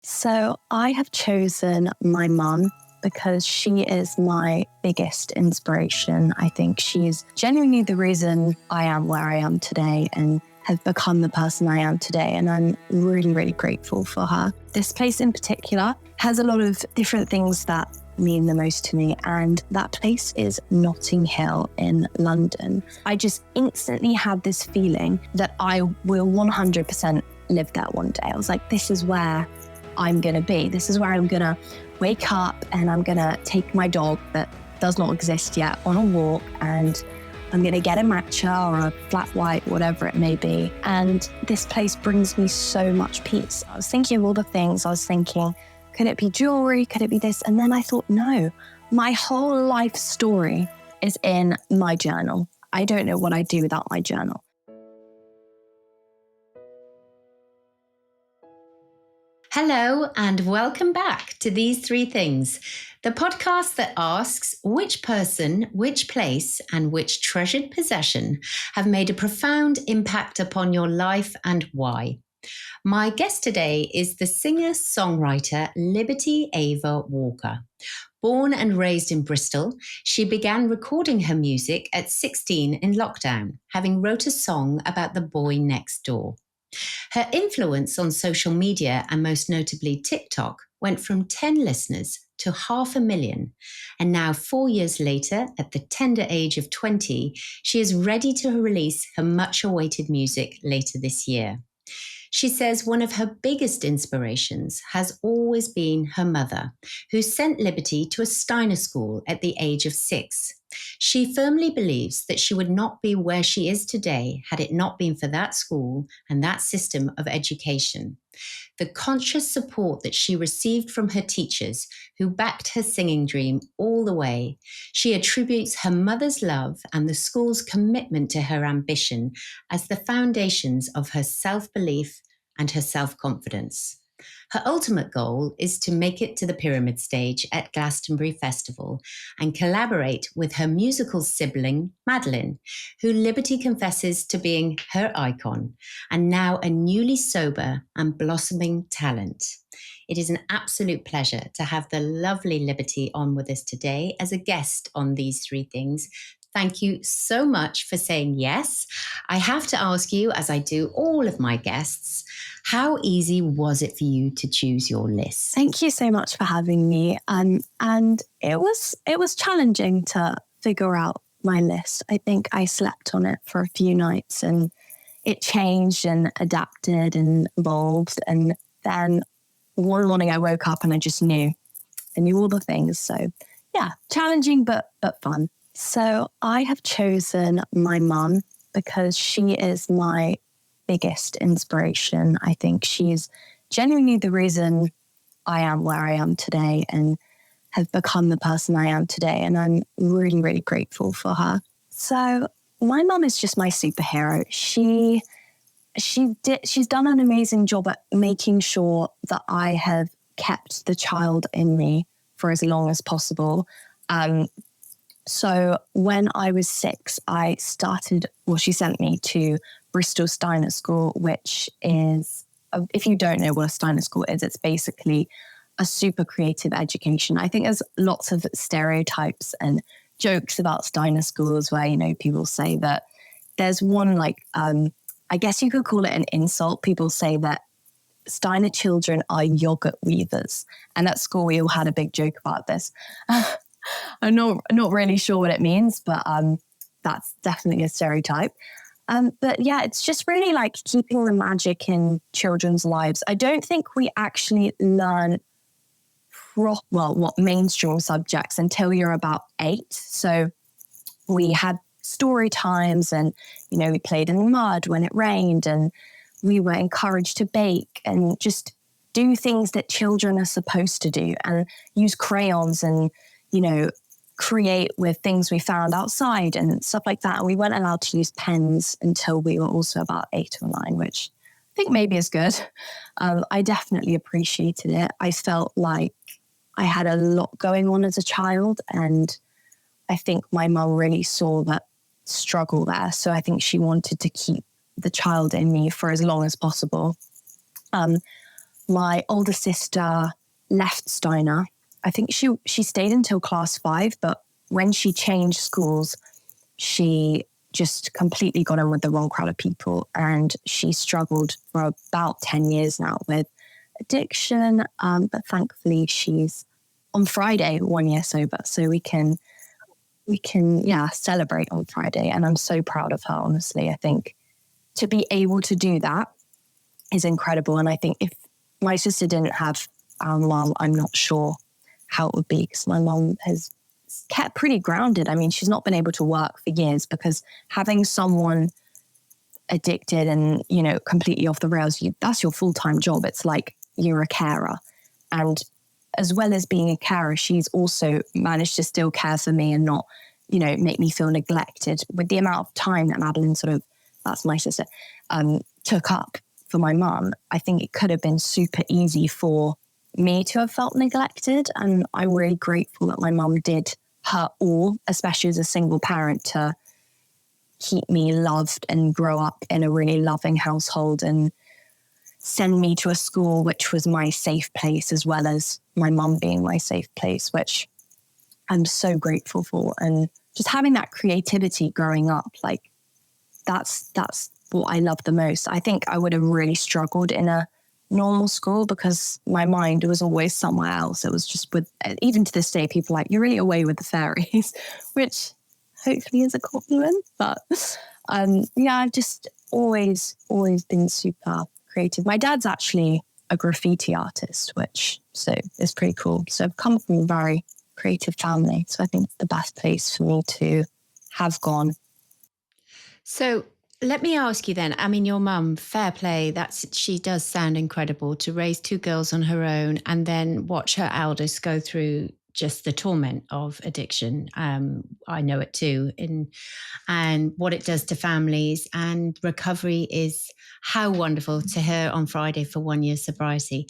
So I have chosen my mum because she is my biggest inspiration. I think she is genuinely the reason I am where I am today and have become the person I am today. And I'm really, really grateful for her. This place in particular has a lot of different things that mean the most to me. And that place is Notting Hill in London. I just instantly had this feeling that I will 100% live there one day. I was like, this is where I'm going to be. This is where I'm going to wake up and I'm going to take my dog that does not exist yet on a walk, and I'm going to get a matcha or a flat white, whatever it may be. And this place brings me so much peace. I was thinking of all the things. I was thinking, could it be jewelry? Could it be this? And then I thought, no, my whole life story is in my journal. I don't know what I'd do without my journal. Hello and welcome back to These Three Things, the podcast that asks which person, which place, and which treasured possession have made a profound impact upon your life and why. My guest today is the singer-songwriter Liberty Ava Walker. Born and raised in Bristol, she began recording her music at 16 in lockdown, having wrote a song about the boy next door. Her influence on social media, and most notably TikTok, went from 10 listeners to 500,000. And now 4 years later, at the tender age of 20, she is ready to release her much-awaited music later this year. She says one of her biggest inspirations has always been her mother, who sent Liberty to a Steiner school at the age of 6. She firmly believes that she would not be where she is today had it not been for that school and that system of education. The conscious support that she received from her teachers, who backed her singing dream all the way, she attributes her mother's love and the school's commitment to her ambition as the foundations of her self-belief and her self-confidence. Her ultimate goal is to make it to the pyramid stage at Glastonbury Festival and collaborate with her musical sibling, Madeline, who Liberty confesses to being her icon and now a newly sober and blossoming talent. It is an absolute pleasure to have the lovely Liberty on with us today as a guest on These Three Things. Thank you so much for saying yes. I have to ask you, as I do all of my guests, how easy was it for you to choose your list? Thank you so much for having me. And it was challenging to figure out my list. I think I slept on it for a few nights and it changed and adapted and evolved. And then one morning I woke up and I just knew. I knew all the things. So yeah, challenging but fun. So I have chosen my mum because she is my biggest inspiration. I think she is genuinely the reason I am where I am today and have become the person I am today. And I'm really, really grateful for her. So my mum is just my superhero. She's done an amazing job at making sure that I have kept the child in me for as long as possible. So when I was 6, she sent me to Bristol Steiner School, which is, if you don't know what a Steiner School is, it's basically a super creative education. I think there's lots of stereotypes and jokes about Steiner schools where, people say that there's one, I guess you could call it an insult. People say that Steiner children are yogurt weavers. And at school, we all had a big joke about this. I'm not really sure what it means, but that's definitely a stereotype. But yeah, it's just really like keeping the magic in children's lives. I don't think we actually learn what mainstream subjects until you're about 8. So we had story times and, we played in the mud when it rained and we were encouraged to bake and just do things that children are supposed to do and use crayons and, create with things we found outside and stuff like that. And we weren't allowed to use pens until we were also about 8 or 9, which I think maybe is good. I definitely appreciated it. I felt like I had a lot going on as a child, and I think my mum really saw that struggle there. So I think she wanted to keep the child in me for as long as possible. my older sister left Steiner. I think she stayed until class 5, but when she changed schools, she just completely got in with the wrong crowd of people. And she struggled for about 10 years now with addiction. But thankfully, she's on Friday 1 year sober. So we can celebrate on Friday. And I'm so proud of her, honestly. I think to be able to do that is incredible. And I think if my sister didn't have our mum, I'm not sure how it would be, because my mum has kept pretty grounded. I mean, she's not been able to work for years because having someone addicted and, completely off the rails, that's your full-time job. It's like you're a carer. And as well as being a carer, she's also managed to still care for me and not, make me feel neglected. With the amount of time that Madeline that's my sister, took up for my mum, I think it could have been super easy for me to have felt neglected. And I'm really grateful that my mum did her all, especially as a single parent, to keep me loved and grow up in a really loving household and send me to a school which was my safe place, as well as my mum being my safe place, which I'm so grateful for. And just having that creativity growing up, like that's what I love the most. I think I would have really struggled in a normal school because my mind was always somewhere else. It was just even to this day, people are like, you're really away with the fairies, which hopefully is a compliment. But I've just always been super creative. My dad's actually a graffiti artist, so it's pretty cool. So I've come from a very creative family. So I think it's the best place for me to have gone. So let me ask you then, I mean, your mum, fair play, she does sound incredible to raise 2 girls on her own and then watch her eldest go through just the torment of addiction. I know it too, and what it does to families, and recovery is how wonderful to her on Friday for 1 year sobriety.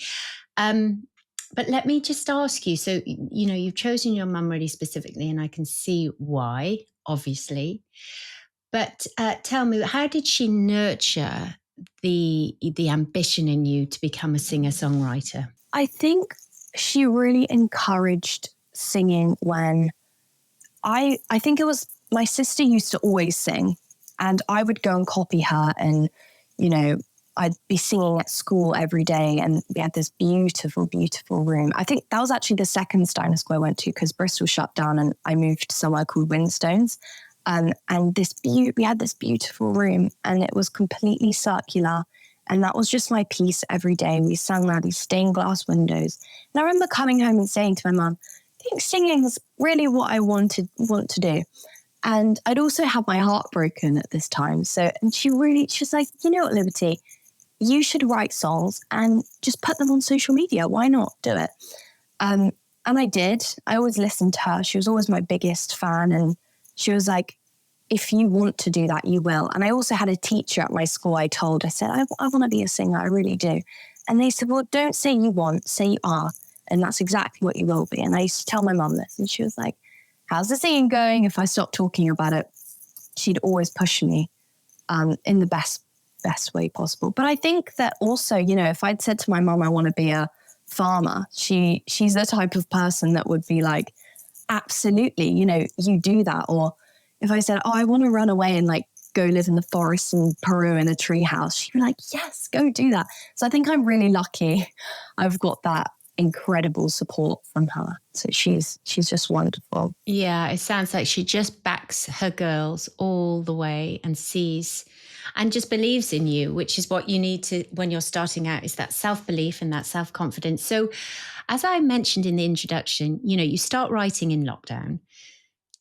But let me just ask you, so, you've chosen your mum really specifically, and I can see why, obviously. But tell me, how did she nurture the ambition in you to become a singer-songwriter? I think she really encouraged singing when I think it was my sister used to always sing, and I would go and copy her, and, I'd be singing at school every day, and we had this beautiful, beautiful room. I think that was actually the second Steiner School I went to, because Bristol shut down and I moved to somewhere called Winstones. And we had this beautiful room, and it was completely circular. And that was just my piece every day. We sang out these stained glass windows. And I remember coming home and saying to my mum, I think singing is really what I want to do. And I'd also had my heart broken at this time. And she was like, you know what, Liberty, you should write songs and just put them on social media. Why not do it? And I did. I always listened to her. She was always my biggest fan. And she was like, if you want to do that, you will. And I also had a teacher at my school I said, I want to be a singer. I really do. And they said, well, don't say you want, say you are. And that's exactly what you will be. And I used to tell my mum this. And she was like, how's the singing going? If I stopped talking about it, she'd always push me in the best way possible. But I think that also, if I'd said to my mum, I want to be a farmer, she's the type of person that would be like, absolutely, you do that. Or if I said, I want to run away and go live in the forest in Peru in a tree house, she'd be like, yes, go do that. So I think I'm really lucky. I've got that incredible support from her. So she's just wonderful. Yeah, it sounds like she just backs her girls all the way and sees and just believes in you, which is what you need to, when you're starting out, is that self-belief and that self-confidence. So as I mentioned in the introduction, you start writing in lockdown.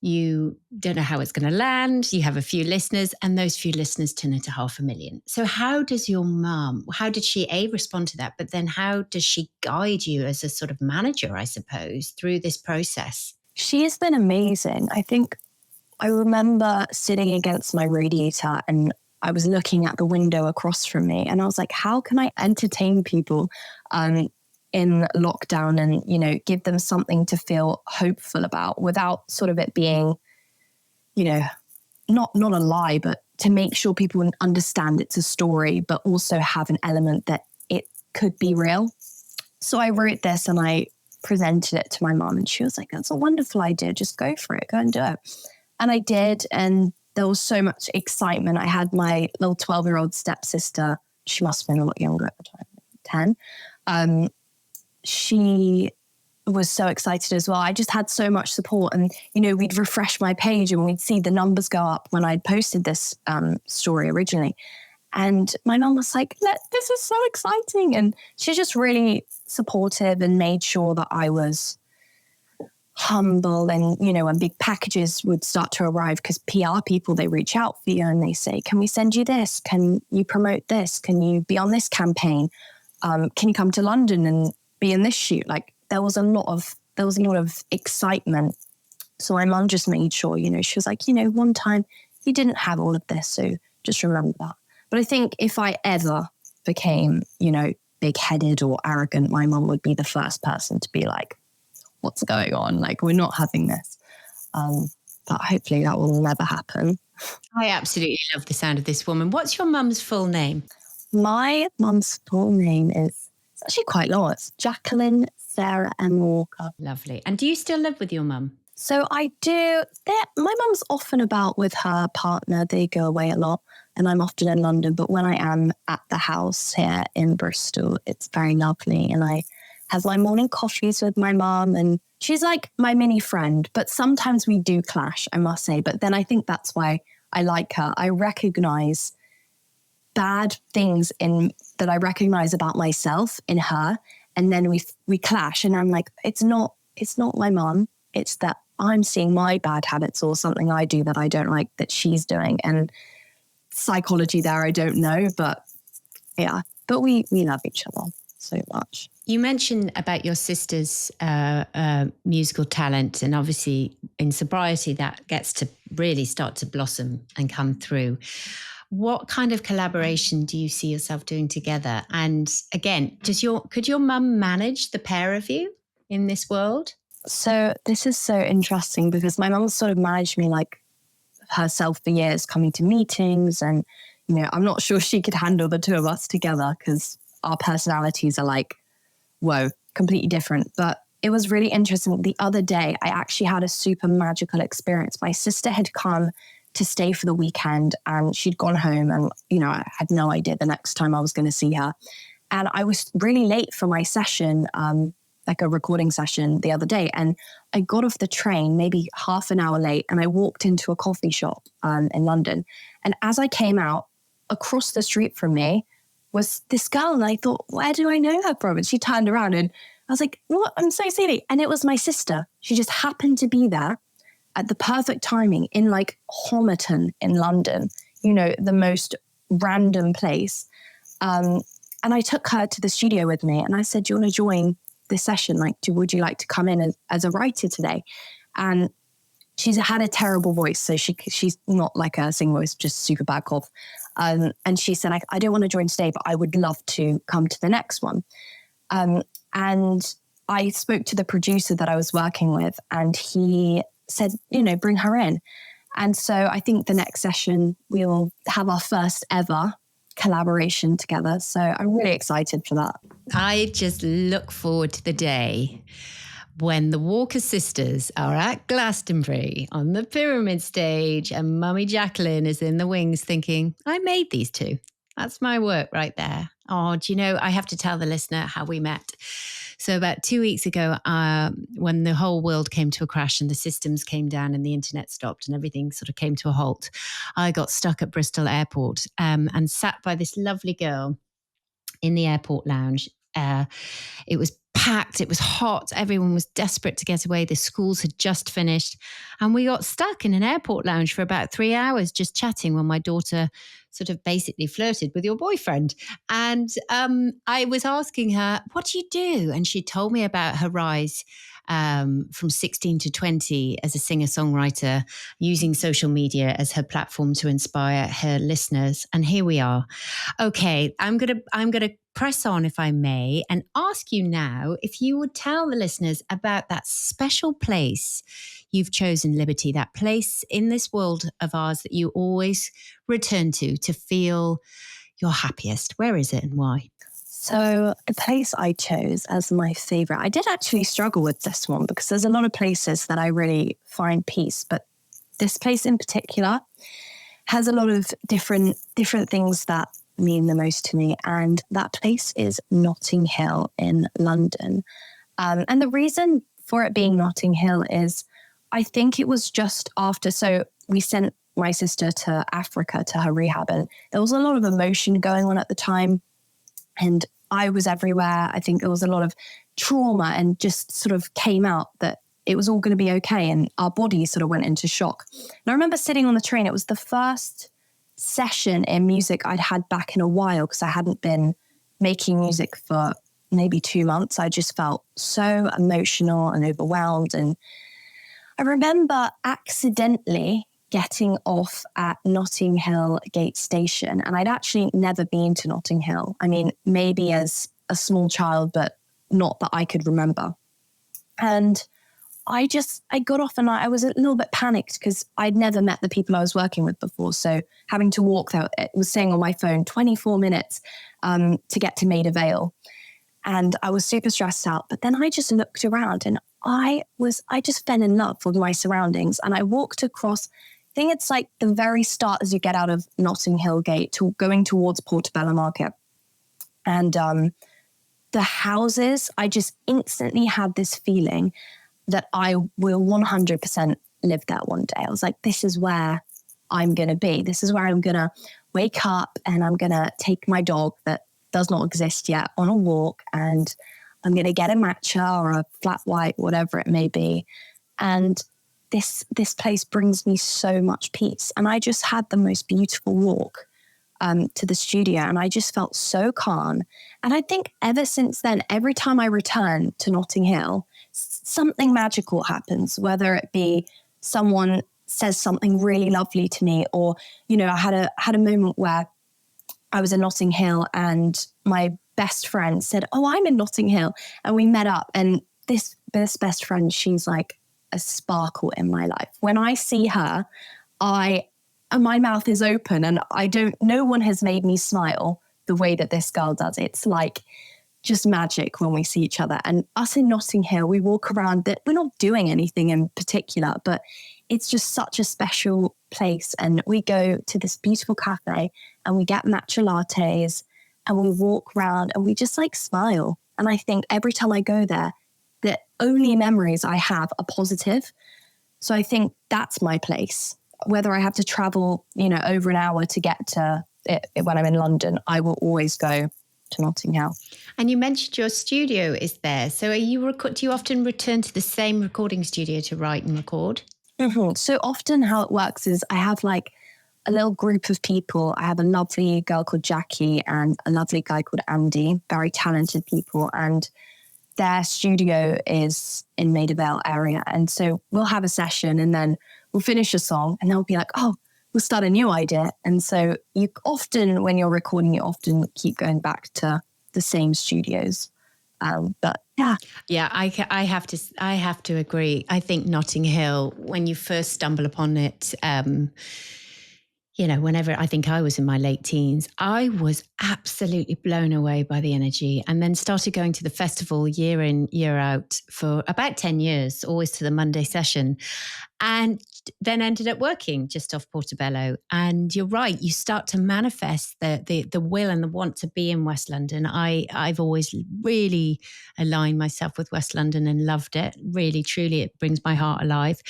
You don't know how it's going to land. You have a few listeners, and those few listeners turn into 500,000. So how did your mum, how did she respond to that? But then how does she guide you as a sort of manager, I suppose, through this process? She has been amazing. I think I remember sitting against my radiator and I was looking at the window across from me, and I was like, how can I entertain people in lockdown and, give them something to feel hopeful about without sort of it being, not a lie, but to make sure people understand it's a story, but also have an element that it could be real. So I wrote this and I presented it to my mom, and she was like, that's a wonderful idea. Just go for it. Go and do it. And I did. And there was so much excitement. I had my little 12-year-old stepsister. She must have been a lot younger at the time, 10. She was so excited as well. I just had so much support, and, we'd refresh my page and we'd see the numbers go up when I'd posted this story originally. And my mum was like, this is so exciting. And she's just really supportive and made sure that I was humble. And, when big packages would start to arrive, because PR people, they reach out for you and they say, can we send you this? Can you promote this? Can you be on this campaign? Can you come to London and be in this shoot? Like, there was a lot of excitement. So my mum just made sure, she was like, one time you didn't have all of this. So just remember that. But I think if I ever became, big-headed or arrogant, my mum would be the first person to be like, what's going on? Like, we're not having this. But hopefully that will never happen. I absolutely love the sound of this woman. What's your mum's full name? My mum's full name is, it's actually quite long. It's Jacqueline Sarah M. Walker. Lovely. And do you still live with your mum? So I do. My mum's often about with her partner. They go away a lot, and I'm often in London. But when I am at the house here in Bristol, it's very lovely. And I have my morning coffees with my mum, and she's like my mini friend. But sometimes we do clash, I must say. But then I think that's why I like her. I recognize bad things that I recognize about myself in her, and then we clash. And I'm like, it's not my mum. It's that I'm seeing my bad habits or something I do that I don't like that she's doing. And psychology there, I don't know, but yeah. But we love each other so much. You mentioned about your sister's musical talent, and obviously in sobriety that gets to really start to blossom and come through. What kind of collaboration do you see yourself doing together? And again, could your mum manage the pair of you in this world? So this is so interesting because my mum sort of managed me like herself for years, coming to meetings, and I'm not sure she could handle the two of us together because our personalities are like, whoa, completely different. But it was really interesting. The other day, I actually had a super magical experience. My sister had come to stay for the weekend, and she'd gone home, and I had no idea the next time I was going to see her. And I was really late for my session, like a recording session the other day. And I got off the train maybe half an hour late, and I walked into a coffee shop in London. And as I came out, across the street from me was this girl. And I thought, where do I know her from? And she turned around and I was like, what? I'm so silly. And it was my sister. She just happened to be there at the perfect timing in like Homerton in London, the most random place. And I took her to the studio with me, and I said, do you want to join this session? Like, would you like to come in as a writer today? And she's had a terrible voice. So she's not like a singing voice, just super bad cough. And she said, I don't want to join today, but I would love to come to the next one. And I spoke to the producer that I was working with, and he said, bring her in. And so I think the next session we'll have our first ever collaboration together. So I'm really excited for that. I just look forward to the day when the Walker sisters are at Glastonbury on the Pyramid stage and Mummy Jacqueline is in the wings thinking, I made these two. That's my work right there. Oh, do you know, I have to tell the listener how we met. So about 2 weeks ago, when the whole world came to a crash and the systems came down and the internet stopped and everything sort of came to a halt, I got stuck at Bristol Airport and sat by this lovely girl in the airport lounge. It was packed. It was hot. Everyone was desperate to get away. The schools had just finished. And we got stuck in an airport lounge for about 3 hours just chatting when my daughter sort of basically flirted with your boyfriend. And I was asking her, what do you do? And she told me about her rise from 16 to 20 as a singer-songwriter, using social media as her platform to inspire her listeners. And here we are. Okay, I'm gonna press on, if I may, and ask you now if you would tell the listeners about that special place you've chosen, Liberty, that place in this world of ours that you always return to feel your happiest. Where is it and why? So the place I chose as my favorite, I did actually struggle with this one because there's a lot of places that I really find peace, but this place in particular has a lot of different things that mean the most to me. And that place is Notting Hill in London. And the reason for it being Notting Hill is I think it was just after, so we sent my sister to Africa to her rehab, and there was a lot of emotion going on at the time. And I was everywhere. I think there was a lot of trauma and just sort of came out that it was all going to be okay. And our bodies sort of went into shock. And I remember sitting on the train. It was the first session in music I'd had back in a while because I hadn't been making music for maybe 2 months. I just felt so emotional and overwhelmed. And I remember accidentally getting off at Notting Hill Gate Station. And I'd actually never been to Notting Hill. I mean, maybe as a small child, but not that I could remember. And I got off and I was a little bit panicked because I'd never met the people I was working with before. So having to walk there, it was saying on my phone, 24 minutes to get to Maida Vale. And I was super stressed out. But then I just looked around and I just fell in love with my surroundings. And I walked across, I think it's like the very start as you get out of Notting Hill Gate to going towards Portobello Market. And the houses, I just instantly had this feeling that I will 100% live there one day. I was like, this is where I'm going to be. This is where I'm going to wake up and I'm going to take my dog that does not exist yet on a walk, and I'm going to get a matcha or a flat white, whatever it may be. And this place brings me so much peace. And I just had the most beautiful walk to the studio, and I just felt so calm. And I think ever since then, every time I return to Notting Hill, something magical happens, whether it be someone says something really lovely to me, or, you know, I had a moment where I was in Notting Hill and my best friend said, oh, I'm in Notting Hill. And we met up, and this best friend, she's like a sparkle in my life. When I see her, my mouth is open, and no one has made me smile the way that this girl does. It's like just magic when we see each other. And us in Notting Hill, we walk around that we're not doing anything in particular, but it's just such a special place. And we go to this beautiful cafe and we get matcha lattes and we walk around and we just like smile. And I think every time I go there, the only memories I have are positive. So I think that's my place. Whether I have to travel, you know, over an hour to get to it when I'm in London, I will always go to Notting Hill. And you mentioned your studio is there. So do you often return to the same recording studio to write and record? Mm-hmm. So often how it works is I have like a little group of people. I have a lovely girl called Jackie and a lovely guy called Andy, very talented people. And their studio is in Maida Vale area. And so we'll have a session and then we'll finish a song and they'll be like, oh, we'll start a new idea. And so you often, when you're recording, you often keep going back to the same studios. But yeah, I have to agree. I think Notting Hill, when you first stumble upon it, you know, whenever I think I was in my late teens, I was absolutely blown away by the energy, and then started going to the festival year in, year out for about 10 years, always to the Monday session. And then ended up working just off Portobello. And you're right, you start to manifest the will and the want to be in West London. I've always really aligned myself with West London and loved it. Really, truly, it brings my heart alive.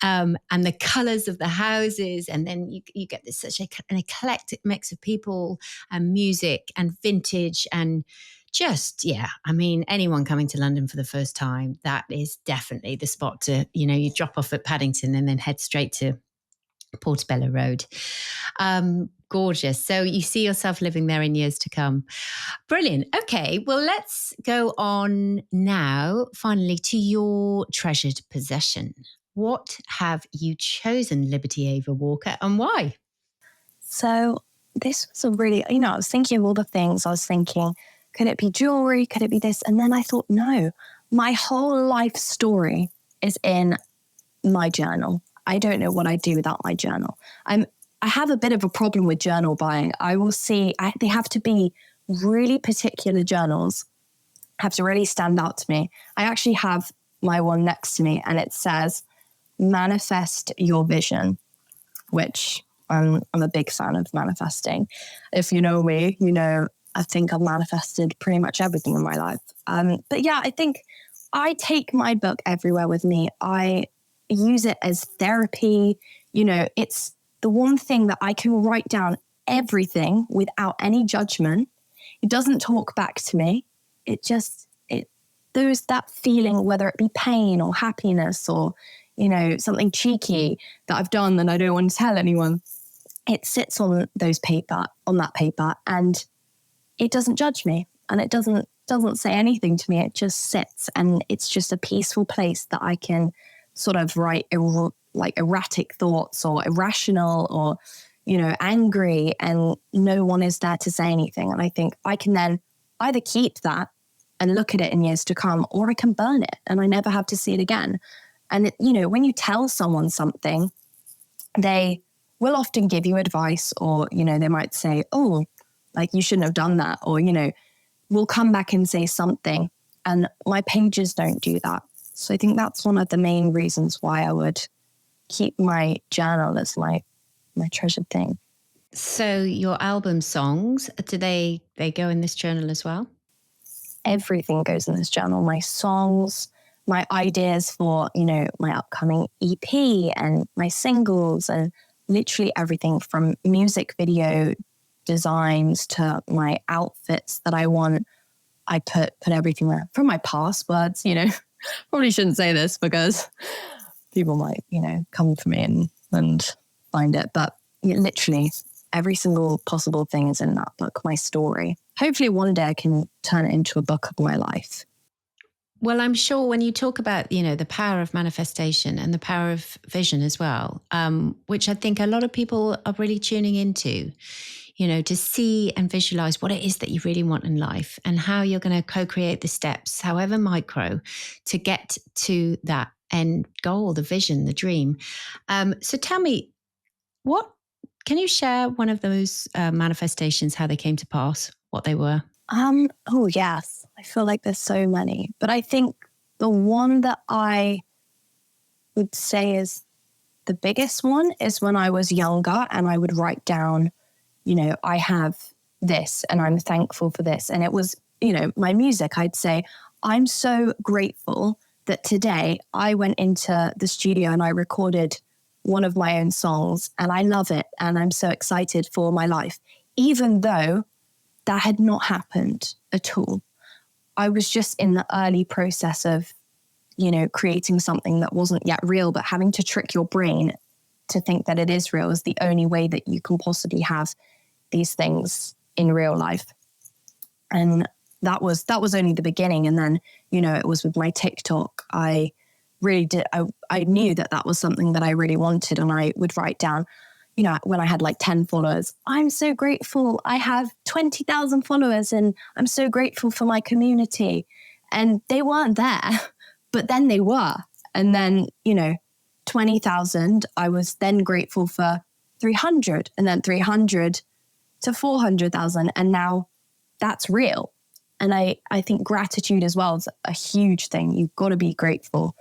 And the colours of the houses, and then you get this such an eclectic mix of people and music and vintage and just, yeah, I mean, anyone coming to London for the first time, that is definitely the spot to, you know, you drop off at Paddington and then head straight to Portobello Road. Gorgeous. So you see yourself living there in years to come. Brilliant. Okay, well, let's go on now, finally, to your treasured possession. What have you chosen, Liberty Ava Walker, and why? So this was a really, you know, I was thinking of all the things. I was thinking, could it be jewelry? Could it be this? And then I thought, no, my whole life story is in my journal. I don't know what I'd do without my journal. I have a bit of a problem with journal buying. I will see, they have to be really particular journals have to really stand out to me. I actually have my one next to me and it says, manifest your vision, which I'm a big fan of manifesting. If you know me, you know, I think I've manifested pretty much everything in my life. But yeah, I think I take my book everywhere with me. I use it as therapy. You know, it's the one thing that I can write down everything without any judgment. It doesn't talk back to me. There's that feeling, whether it be pain or happiness or, you know, something cheeky that I've done and I don't want to tell anyone. It sits on that paper and it doesn't judge me and it doesn't say anything to me. It just sits and it's just a peaceful place that I can sort of write like erratic thoughts or irrational or, you know, angry, and no one is there to say anything. And I think I can then either keep that and look at it in years to come, or I can burn it and I never have to see it again. And, it, you know, when you tell someone something, they will often give you advice, or, you know, they might say, oh, like you shouldn't have done that. Or, you know, we'll come back and say something, and my pages don't do that. So I think that's one of the main reasons why I would keep my journal as my treasured thing. So your album songs, do they go in this journal as well? Everything goes in this journal. My songs, my ideas for, you know, my upcoming EP and my singles, and literally everything from music video designs to my outfits that I want. I put everything there, from my passwords, you know. Probably shouldn't say this because people might, you know, come for me and find it. But literally every single possible thing is in that book, my story. Hopefully one day I can turn it into a book of my life. Well, I'm sure when you talk about, you know, the power of manifestation and the power of vision as well, which I think a lot of people are really tuning into, you know, to see and visualize what it is that you really want in life and how you're going to co-create the steps, however micro, to get to that end goal, the vision, the dream. So tell me, can you share one of those manifestations, how they came to pass, what they were? Oh, yes. I feel like there's so many. But I think the one that I would say is the biggest one is when I was younger and I would write down, you know, I have this and I'm thankful for this. And it was, you know, my music. I'd say, I'm so grateful that today I went into the studio and I recorded one of my own songs and I love it. And I'm so excited for my life, even though that had not happened at all. I was just in the early process of, you know, creating something that wasn't yet real, but having to trick your brain to think that it is real is the only way that you can possibly have these things in real life. And that was only the beginning. And then, you know, it was with my TikTok. I really did. I knew that was something that I really wanted. And I would write down, you know, when I had like 10 followers, I'm so grateful I have 20,000 followers and I'm so grateful for my community. And they weren't there, but then they were. And then, you know, 20,000, I was then grateful for 300, and then 300 to 400,000. And now that's real. And I think gratitude as well is a huge thing. You've got to be grateful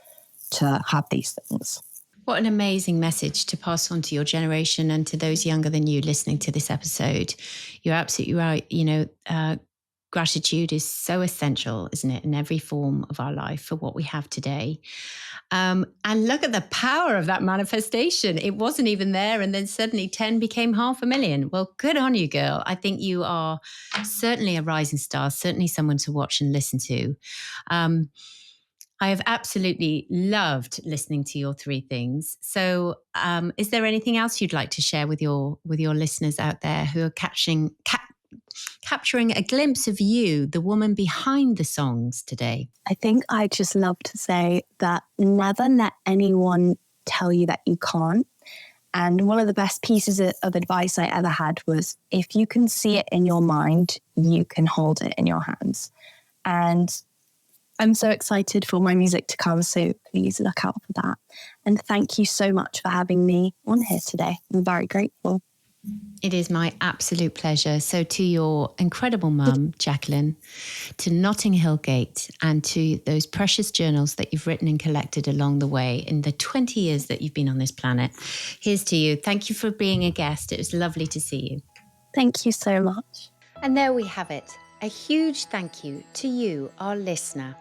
to have these things. What an amazing message to pass on to your generation and to those younger than you listening to this episode. You're absolutely right. You know, gratitude is so essential, isn't it, in every form of our life for what we have today. And look at the power of that manifestation. It wasn't even there. And then suddenly 10 became 500,000. Well, good on you, girl. I think you are certainly a rising star, certainly someone to watch and listen to. I have absolutely loved listening to your three things. So is there anything else you'd like to share with your listeners out there who are capturing a glimpse of you, the woman behind the songs today? I think I'd just love to say that never let anyone tell you that you can't. And one of the best pieces of advice I ever had was, if you can see it in your mind, you can hold it in your hands. And I'm so excited for my music to come, so please look out for that. And thank you so much for having me on here today. I'm very grateful. It is my absolute pleasure. So to your incredible mum, Jacqueline, to Notting Hill Gate, and to those precious journals that you've written and collected along the way in the 20 years that you've been on this planet, here's to you. Thank you for being a guest. It was lovely to see you. Thank you so much. And there we have it. A huge thank you to you, our listener.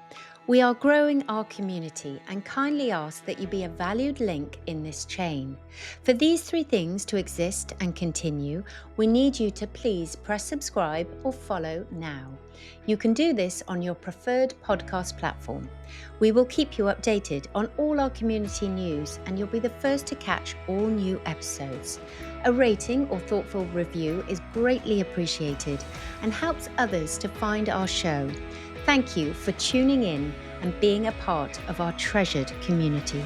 We are growing our community and kindly ask that you be a valued link in this chain. For these 3 things to exist and continue, we need you to please press subscribe or follow now. You can do this on your preferred podcast platform. We will keep you updated on all our community news, and you'll be the first to catch all new episodes. A rating or thoughtful review is greatly appreciated and helps others to find our show. Thank you for tuning in and being a part of our treasured community.